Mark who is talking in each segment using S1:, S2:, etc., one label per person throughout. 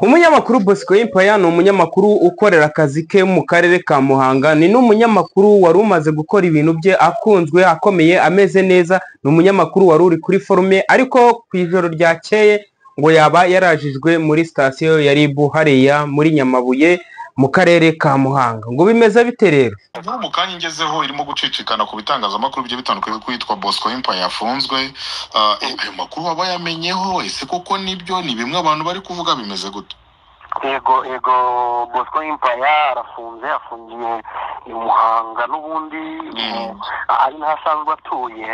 S1: Umunyamakuru Bosco Impaya ni umunyamakuru ukorera akazi ke mu karere ka Muhanga, ni n'umunyamakuru wari umaze gukora ibintu bye akunzwe akomeye ameze neza. Ni umunyamakuru wari uri kuri forume, ariko ku ijoro ryakeye ngo yaba yarajijwe muri sitasiyo ya RIB hariya muri Nyamabuye mu karere ka Muhanga. Ngo bimeze bite rero?
S2: Mu kanya ngezeho irimo gucicikana ku bitangazamakuru bigiye bitandukanye ko yitwa Bosco Impaya yafunzwe. Ayo makuru waba yamenyeho? Ese koko nibyo ni bimwe abantu bari kuvuga, bimeze gute?
S3: Ego Bosco Impaya arafunze, afungiye i Muhanga n'ubundi ari n'ahasanzwe atuye.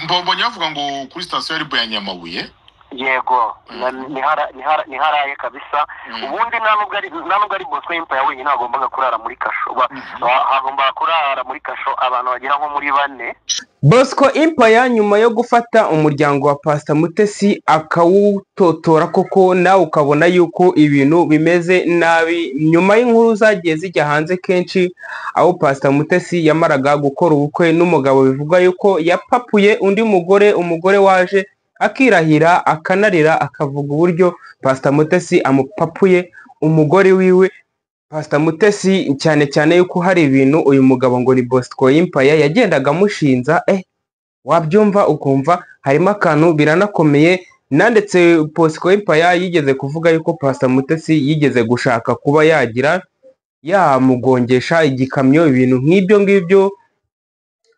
S2: Mbonye bavuga ngo kuri sitasiyo ya RIB ya Nyamabuye.
S3: Yego ni haraye kabisa. Ubundi nubwo ari Bosco Impaya wenyine agombaga kurara muri kasho, hagomba kurara muri kasho abantu bagera nko muri 4.
S1: Bosco Impaya nyuma yo gufata umuryango wa Pastor Mutesi akawutotora koko, nawe ukabona yuko ibintu bimeze nabi, nyuma y'inkuru zagiye zijya hanze kenshi aho Pastor Mutesi yamaraga gukora ubukwe n'umugabo bivuga yuko yapapuye undi umugore waje akirahira akanarira akavuga uburyo Pastor Mutesi amupapuye umugore wiwe. Pastor Mutesi cyane yuko hari ibintu uyu mugabo ngo ni Bosco Impaya yagendaga amushinza, wabyumva ukumva harimo akantu biranakomeye. Nandetse Bosco Impaya yigeze kuvuga yuko Pastor Mutesi yigeze gushaka kuba yamugongesha igikamyo, ibintu nk'ibyo ngibyo,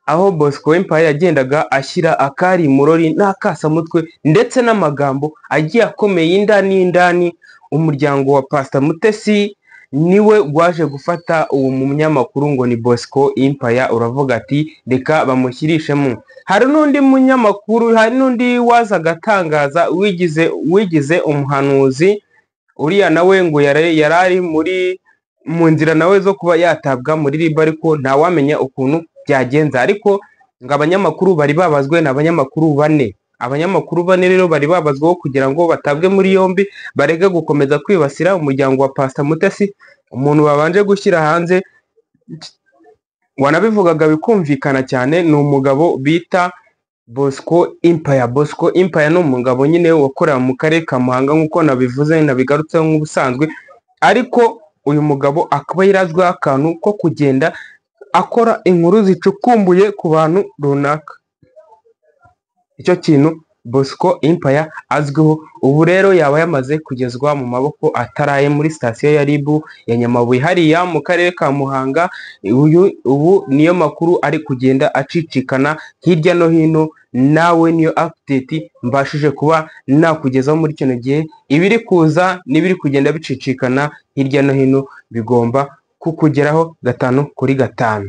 S1: aho Bosco Impaya yagendaga ashyira akari murori n'akasamutwe ndetse n'amagambo agiye akomeye indani. Umuryango wa Pastor Mutesi niwe waje gufata uwo munyamakuru ngo ni Bosco Impaya, uravuga ati reka bamushyirishemo. Hari n'undi munyamakuru, hari n'undi waza agatangaza wigize umuhanuzi, uriya nawe ngo yarari mu nzira nawe zo kuba yatabwa muri RIB, ariko ntawamenya ukuntu byagenza. Ariko ngo abanyamakuru bari babazwe n'abanyamakuru 4. Abanyamakuru 4 rero bari babazweho kugira ngo batabwe muri yombi, barega gukomeza kwibasira umuryango wa Pastor Mutesi. Umuntu babanje gushyira hanze wanabivugaga bikumvikana cyane ni umugabo bita Bosco Impaya. Bosco Impaya ni umugabo nyine wakorera mu karere ka Muhanga nk'uko nabivuze nabigarutseho nk'ubusanzwe, ariko uyu mugabo akaba yarazwiho akantu ko kugenda akora inkuru zicukumbuye ku bantu runaka. Icyo kintu Bosco Impaya azwiho. Ubu rero yaba yamaze kugezwa mu maboko ataraye muri sitasiyo ya RIB ya Nyamabuye hariya mu karere ka Muhanga. Ubu niyo makuru ari kugenda acicikana hirya no hino, nawe niyo update mbashije kuba nakugezaho muri kino gihe. Ibiri kuza n'ibiri kugenda bicicikana hirya no hino bigomba kukugeraho 5 kuri 5.